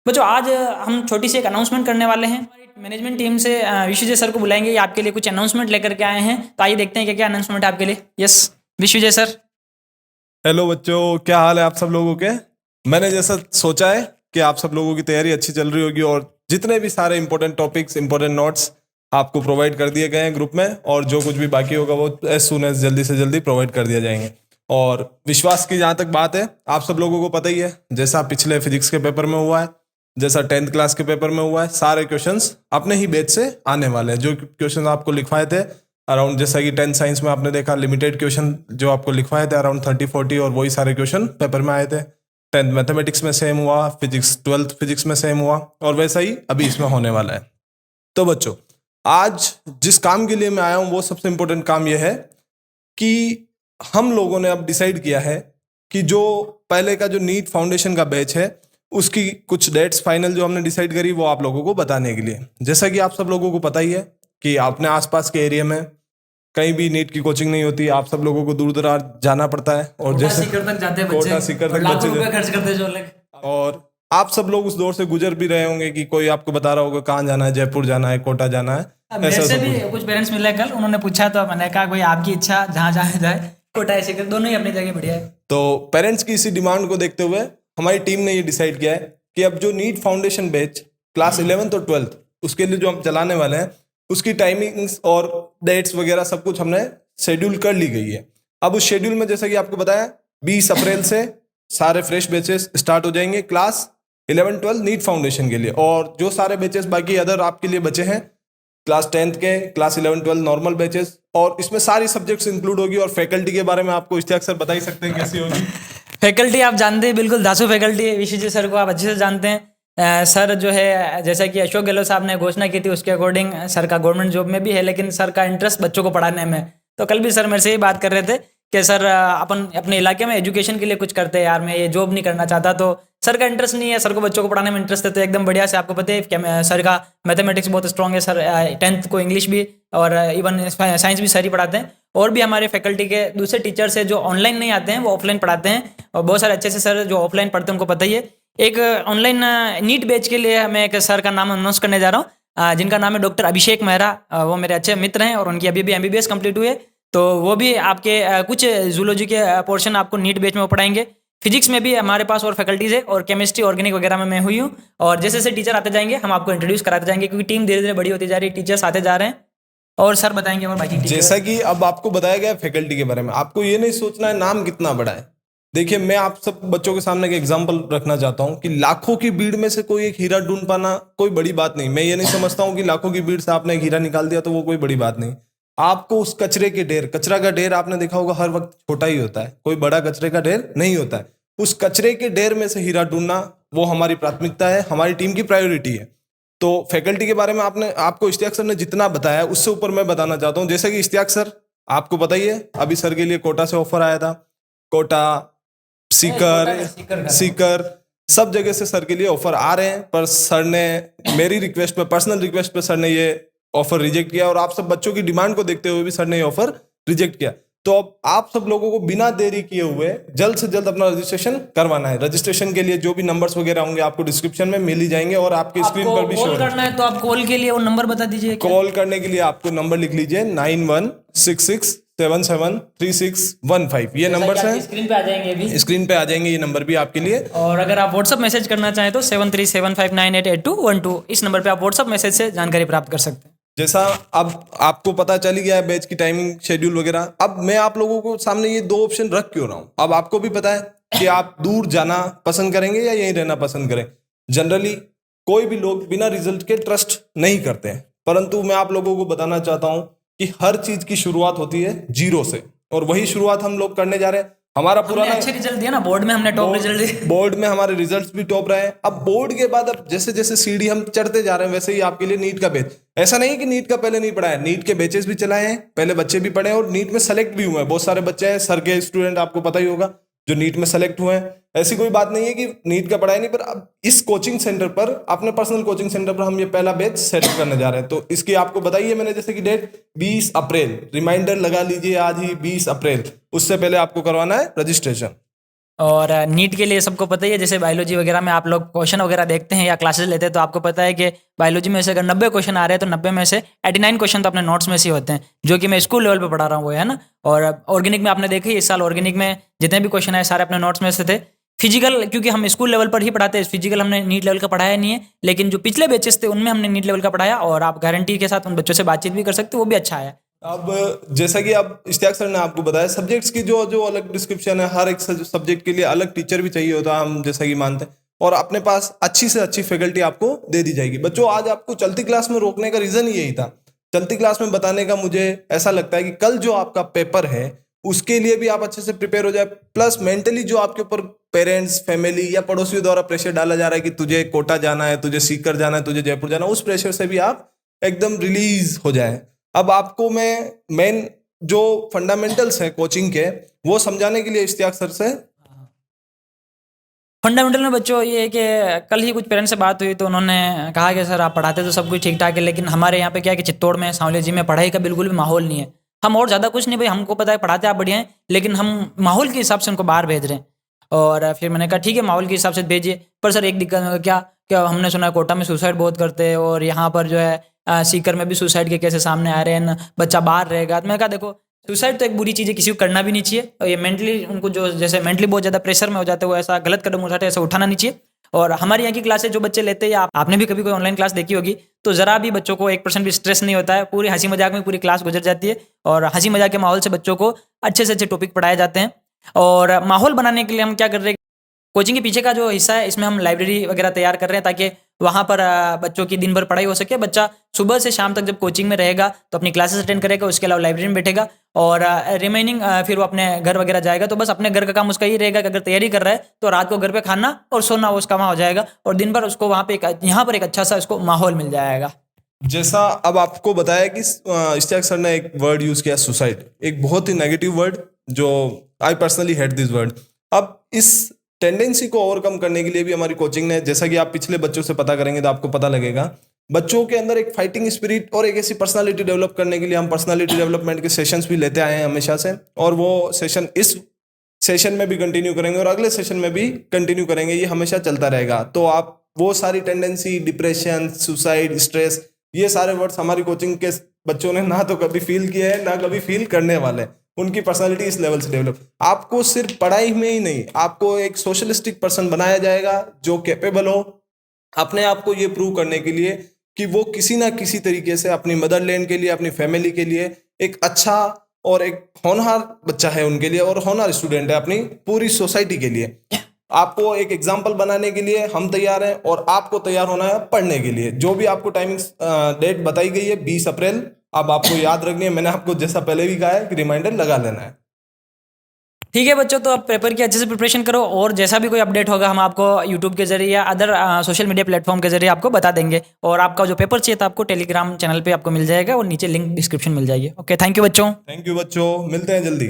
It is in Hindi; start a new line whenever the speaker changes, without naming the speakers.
बच्चों आज हम छोटी सी एक अनाउंसमेंट करने वाले हैं। मैनेजमेंट टीम से विश्वजय सर को बुलाएंगे, ये आपके लिए कुछ अनाउंसमेंट लेकर के आए हैं। तो आइए देखते हैं क्या क्या अनाउंसमेंट है आपके लिए। Yes विश्वजय sir.
हेलो बच्चों, क्या हाल है आप सब लोगों के। मैंने जैसा सोचा है कि आप सब लोगों की तैयारी अच्छी चल रही होगी और जितने भी सारे इंपॉर्टेंट टॉपिक्स, इंपॉर्टेंट नोट्स आपको प्रोवाइड कर दिए गए हैं ग्रुप में, और जो कुछ भी बाकी होगा वो एज सुन एज जल्दी से जल्दी प्रोवाइड कर दिया जाएंगे। और विश्वास की जहाँ तक बात है, आप सब लोगों को पता ही है, जैसा पिछले फिजिक्स के पेपर में हुआ है, जैसा 10th क्लास के पेपर में हुआ है, सारे क्वेश्चंस अपने ही बेच से आने वाले हैं। जो क्वेश्चन आपको लिखवाए थे अराउंड, जैसा कि 10th साइंस में आपने देखा लिमिटेड क्वेश्चन जो आपको लिखवाए थे अराउंड 30-40, और वही सारे क्वेश्चन पेपर में आए थे। 10th मैथमेटिक्स में सेम हुआ, फिजिक्स 12th फिजिक्स में सेम हुआ, और वैसा ही अभी इसमें होने वाला है। तो बच्चों, आज जिस काम के लिए मैं आया हूँ वो सबसे इम्पोर्टेंट काम यह है कि हम लोगों ने अब डिसाइड किया है कि जो पहले का जो नीट फाउंडेशन का बैच है उसकी कुछ डेट्स फाइनल जो हमने डिसाइड करी वो आप लोगों को बताने के लिए। जैसा कि आप सब लोगों को पता ही है कि अपने आसपास के एरिया में कहीं भी नीट की कोचिंग नहीं होती, आप सब लोगों को दूर दराज जाना पड़ता है। और जैसे
सीकर तक जाते हैं
कोटा सीकर तक
लाखों
बच्चे
रुपए खर्च करते हैं जो लोग।
और आप सब लोग उस दौर से गुजर भी रहे होंगे कि कोई आपको बता रहा होगा कहाँ जाना है, जयपुर जाना है, कोटा जाना है।
मेरे
ऐसा
से
सब
भी
कुछ।
कुछ पेरेंट्स मिले कल, उन्होंने पूछा तो मैंने कहा कोई आपकी इच्छा, जहाँ जाए जाए। कोटा है सीकर दोनों ही अपनी जगह बढ़िया है।
तो पेरेंट्स की इसी डिमांड को देखते हुए हमारी टीम ने ये डिसाइड किया है कि अब जो NEET foundation batch class 11th और 12th उसके लिए जो हम चलाने वाले हैं उसकी टाइमिंग्स और डेट्स वगैरह सब कुछ हमने शेड्यूल कर ली गई है। अब उस शेड्यूल में जैसा कि आपको बताया 20 अप्रैल से सारे फ्रेश बैचेस स्टार्ट हो जाएंगे क्लास 11-12 नीट फाउंडेशन के लिए, और जो सारे बैचेस बाकी अदर आपके लिए बचे हैं क्लास 10th के, क्लास 11-12 नॉर्मल बैचेस, और इसमें सारी सब्जेक्ट्स इंक्लूड होगी। और फैकल्टी के बारे में आपको इश्तियाक सर बता ही सकते हैं कैसी होगी।
फैकल्टी आप जानते हैं, बिल्कुल दासू फैकल्टी है। विश्वजय सर को आप अच्छे से जानते हैं। सर जो है, जैसा कि अशोक गहलोत साहब ने घोषणा की थी उसके अकॉर्डिंग सर का गवर्नमेंट जॉब में भी है, लेकिन सर का इंटरेस्ट बच्चों को पढ़ाने में। तो कल भी सर मेरे से ही बात कर रहे थे कि सर अपन अपने इलाके में एजुकेशन के लिए कुछ करते हैं यार, मैं ये जॉब नहीं करना चाहता। तो सर का इंटरेस्ट नहीं है, सर को बच्चों को पढ़ाने में इंटरेस्ट है। तो एकदम बढ़िया से आपको पता है कि सर का मैथमेटिक्स बहुत स्ट्रॉन्ग है। सर 10th को इंग्लिश भी और इवन साइंस भी सर ही पढ़ाते हैं। और भी हमारे फैकल्टी के दूसरे टीचर्स है जो ऑनलाइन नहीं आते हैं, वो ऑफलाइन पढ़ाते हैं। और बहुत सारे अच्छे से सर जो ऑफलाइन पढ़ते हैं उनको पता ही है। एक ऑनलाइन नीट बैच के लिए मैं एक सर का नाम अनाउंस करने जा रहा हूँ, जिनका नाम है डॉक्टर अभिषेक मेहरा। वो मेरे अच्छे मित्र हैं और उनकी अभी भी MBBS कंप्लीट हुई है। तो वो भी आपके कुछ जूलॉजी के पोर्शन आपको नीट बैच में वो पढ़ाएंगे। फिजिक्स में भी हमारे पास और फैकल्टीज है, और केमिस्ट्री ऑर्गेनिक वगैरह में मैं हुई हूँ। और जैसे जैसे टीचर आते जाएंगे हम आपको इंट्रोड्यूस कराते जाएंगे, क्योंकि टीम धीरे धीरे बड़ी होती जा रही है, टीचर्स आते जा रहे हैं। और सर बताएंगे और बाकी
जैसा कि अब आपको बताया गया फैकल्टी के बारे में, आपको ये नहीं सोचना है नाम कितना बड़ा है। देखिए, मैं आप सब बच्चों के सामने एक एग्जांपल रखना चाहता हूं कि लाखों की भीड़ में से कोई एक हीरा ढूंढ पाना कोई बड़ी बात नहीं। मैं ये नहीं समझता हूं कि लाखों की भीड़ से आपने एक हीरा निकाल दिया तो वो कोई बड़ी बात नहीं। आपको उस कचरे के ढेर, कचरा का ढेर आपने देखा होगा हर वक्त छोटा ही होता है, कोई बड़ा कचरे का ढेर नहीं होता है। उस कचरे के ढेर में से हीरा ढूंढना वो हमारी प्राथमिकता है, हमारी टीम की प्रायोरिटी है। तो फैकल्टी के बारे में आपको इश्तियाक सर ने जितना बताया उससे ऊपर मैं बताना चाहता हूँ। जैसे कि इश्तियाक सर, आपको पता ही है अभी सर के लिए कोटा से ऑफर आया था। कोटा, सीकर सब जगह से सर के लिए ऑफर आ रहे हैं, पर सर ने मेरी रिक्वेस्ट पे, पर्सनल रिक्वेस्ट पे सर ने ये ऑफर रिजेक्ट किया, और आप सब बच्चों की डिमांड को देखते हुए भी सर ने ये ऑफर रिजेक्ट किया। तो अब आप सब लोगों को बिना देरी किए हुए जल्द से जल्द अपना रजिस्ट्रेशन करवाना है। रजिस्ट्रेशन के लिए जो भी नंबर्स वगैरह होंगे आपको डिस्क्रिप्शन में मिल ही जाएंगे, और आपकी स्क्रीन पर भी शो
करना है तो आप कॉल के लिए वो नंबर बता दीजिए।
कॉल करने के लिए आपको नंबर लिख लीजिए 9166773615। ये नंबर है,
स्क्रीन पे आ जाएंगे अभी,
स्क्रीन पे आ जाएंगे ये नंबर भी आपके लिए।
और अगर आप व्हाट्सअप मैसेज करना चाहें तो 7375988212 इस नंबर पे आप व्हाट्सअप मैसेज से जानकारी प्राप्त कर सकते हैं।
जैसा अब आपको पता चली गया है बैच की टाइमिंग, शेड्यूल वगैरह, अब मैं आप लोगों को सामने ये दो ऑप्शन रख क्यों रहा हूं। अब आपको भी पता है कि आप दूर जाना पसंद करेंगे या यहीं रहना पसंद करें। जनरली कोई भी लोग बिना रिजल्ट के ट्रस्ट नहीं करते हैं, परंतु मैं आप लोगों को बताना चाहता हूं कि हर चीज की शुरुआत होती है जीरो से, और वही शुरुआत हम लोग करने जा रहे हैं। हमारा पुराना
अच्छे रिजल्ट दिया ना बोर्ड में, हमने टॉप रिजल्ट दिए।
बोर्ड में हमारे रिजल्ट्स भी टॉप रहे हैं। अब बोर्ड के बाद अब जैसे जैसे सीढ़ी हम चढ़ते जा रहे हैं, वैसे ही आपके लिए नीट का बैच। ऐसा नहीं है कि नीट का पहले नहीं पढ़ा है, नीट के बैचेस भी चलाए हैं, पहले बच्चे भी पढ़े हैं, और नीट में सेलेक्ट भी हुए हैं। बहुत सारे बच्चे हैं सर के स्टूडेंट, आपको पता ही होगा, जो नीट में सेलेक्ट हुए हैं। ऐसी कोई बात नहीं है कि नीट का पढ़ाई नहीं, पर अब इस कोचिंग सेंटर पर, अपने पर्सनल कोचिंग सेंटर पर हम ये पहला बैच सेटअप करने जा रहे हैं। तो इसकी आपको बताइए मैंने, जैसे कि डेट 20 अप्रैल, रिमाइंडर लगा लीजिए आज ही 20 अप्रैल, उससे पहले आपको करवाना है रजिस्ट्रेशन।
और नीट के लिए सबको पता ही है, जैसे बायोलॉजी वगैरह में आप लोग क्वेश्चन वगैरह देखते हैं या क्लासेस लेते हैं तो आपको पता है कि बायोलॉजी में से अगर 90 क्वेश्चन आ रहे हैं तो 90 में से 89 क्वेश्चन तो अपने नोट्स में से ही होते हैं, जो कि मैं स्कूल लेवल पे पढ़ा रहा हूँ वो है ना। और ऑर्गेनिक में आपने देखा ही, इस साल ऑर्गेनिक में जितने भी क्वेश्चन आए सारे अपने नोट्स में से थे। फिजिकल क्योंकि हम स्कूल लेवल पर ही पढ़ाते हैं, फिजिकल हमने नीट लेवल का पढ़ाया नहीं है, लेकिन जो पिछले बैचेस थे उनमें हमने नीट लेवल का पढ़ाया और आप गारंटी के साथ उन बच्चों से बातचीत भी कर सकते हो, वो भी अच्छा है।
अब जैसा कि अब इश्तियाक सर ने आपको बताया, सब्जेक्ट्स की जो जो अलग डिस्क्रिप्शन है, हर एक सब्जेक्ट के लिए अलग टीचर भी चाहिए होता है, हम जैसा कि मानते हैं, और अपने पास अच्छी से अच्छी फैकल्टी आपको दे दी जाएगी। बच्चों, आज आपको चलती क्लास में रोकने का रीजन ही यही था। चलती क्लास में बताने का मुझे ऐसा लगता है कि कल जो आपका पेपर है उसके लिए भी आप अच्छे से प्रिपेयर हो जाए, प्लस मेंटली जो आपके ऊपर पेरेंट्स, फैमिली या पड़ोसियों द्वारा प्रेशर डाला जा रहा है कि तुझे कोटा जाना है, तुझे सीकर जाना है, तुझे जयपुर जाना है, उस प्रेशर से भी आप एकदम रिलीज हो जाए। अब आपको मैं मेन जो फंडामेंटल्स हैं कोचिंग के वो समझाने के लिए इश्तियाक सर से।
फंडामेंटल में बच्चों ये है कि कल ही कुछ पेरेंट्स से बात हुई तो उन्होंने कहा कि सर आप पढ़ाते तो सब कुछ ठीक ठाक है, लेकिन हमारे यहाँ पे क्या है कि चित्तौड़ में, सांवले जी में पढ़ाई का बिल्कुल भी माहौल नहीं है। हम और ज़्यादा कुछ नहीं भाई, हमको पता है पढ़ाते आप बढ़िया हैं, लेकिन हम माहौल के हिसाब से उनको बाहर भेज रहे हैं। और फिर मैंने कहा ठीक है माहौल के हिसाब से भेजिए, पर सर एक दिक्कत क्या क्या हमने सुना है कोटा में सुसाइड बहुत करते हैं और यहाँ पर जो है सीकर में भी सुसाइड के केसेस सामने आ रहे हैं, बच्चा बाहर रहेगा। तो मैंने कहा देखो सुसाइड तो एक बुरी चीज़ है, किसी को करना भी नहीं चाहिए, और ये मेंटली उनको जो जैसे मेंटली बहुत ज़्यादा प्रेशर में हो जाते हैं वो ऐसा गलत कदम उठाते हैं, ऐसा उठाना नहीं चाहिए। और हमारे यहाँ की क्लासेस जो बच्चे लेते हैं, या आपने भी कभी कोई ऑनलाइन क्लास देखी होगी, तो ज़रा भी बच्चों को 1% भी स्ट्रेस नहीं होता है, पूरी हंसी मजाक में पूरी क्लास गुजर जाती है और हंसी मजाक के माहौल से बच्चों को अच्छे से अच्छे टॉपिक पढ़ाए जाते हैं। और माहौल बनाने के लिए हम क्या कर रहे हैं, कोचिंग के पीछे का जो हिस्सा है इसमें हम लाइब्रेरी वगैरह तैयार कर रहे हैं ताकि वहाँ पर बच्चों की दिन भर पढ़ाई हो सके। बच्चा सुबह से शाम तक जब कोचिंग में रहेगा तो अपनी क्लासेस अटेंड करेगा, उसके अलावा लाइब्रेरी में बैठेगा और रिमेनिंग फिर वो अपने घर वगैरह जाएगा। तो बस अपने घर का काम उसका ही रहेगा कि अगर तैयारी कर रहा है तो रात को घर पे खाना और सोना वो उसका वहाँ हो जाएगा और दिन भर उसको वहाँ पे यहाँ पर एक अच्छा सा उसको माहौल मिल जाएगा।
जैसा अब आपको बताया कि इश्तियाक सर ने एक वर्ड यूज किया, सुसाइड, एक बहुत ही नेगेटिव वर्ड जो I personally hate this word. अब इस टेंडेंसी को ओवरकम करने के लिए भी हमारी कोचिंग ने, जैसा कि आप पिछले बच्चों से पता करेंगे तो आपको पता लगेगा, बच्चों के अंदर एक फाइटिंग स्पिरिट और एक ऐसी पर्सनालिटी डेवलप करने के लिए हम पर्सनालिटी डेवलपमेंट के सेशंस भी लेते आए हैं हमेशा से, और वो सेशन इस सेशन में भी कंटिन्यू करेंगे और अगले सेशन में भी कंटिन्यू करेंगे, ये हमेशा चलता रहेगा। तो आप वो सारी टेंडेंसी, डिप्रेशन, सुसाइड, स्ट्रेस, ये सारे वर्ड्स हमारी कोचिंग के बच्चों ने ना तो कभी फील किए हैं ना कभी फील करने वाले। उनकी पर्सनालिटी इस लेवल से डेवलप, आपको सिर्फ पढ़ाई में ही नहीं, आपको एक सोशलिस्टिक पर्सन बनाया जाएगा जो कैपेबल हो अपने आप को ये प्रूव करने के लिए कि वो किसी ना किसी तरीके से अपनी मदरलैंड के लिए, अपनी फैमिली के लिए एक अच्छा और एक होनहार बच्चा है उनके लिए, और होनहार स्टूडेंट है अपनी पूरी सोसाइटी के लिए। आपको एक एग्जाम्पल बनाने के लिए हम तैयार हैं और आपको तैयार होना है पढ़ने के लिए। जो भी आपको टाइमिंग डेट बताई गई है 20 अप्रैल, अब आपको याद रखनी है, मैंने आपको जैसा पहले भी कहा है कि रिमाइंडर लगा लेना है।
ठीक है बच्चों, तो आप पेपर की अच्छे से प्रिपरेशन करो और जैसा भी कोई अपडेट होगा हम आपको यूट्यूब के जरिए या अदर सोशल मीडिया प्लेटफॉर्म के जरिए आपको बता देंगे। और आपका जो पेपर चाहिए था आपको टेलीग्राम चैनल पे आपको मिल जाएगा और नीचे लिंक डिस्क्रिप्शन मिल जाएगी। ओके, थैंक यू बच्चों।
थैंक यू बच्चों, मिलते हैं जल्दी।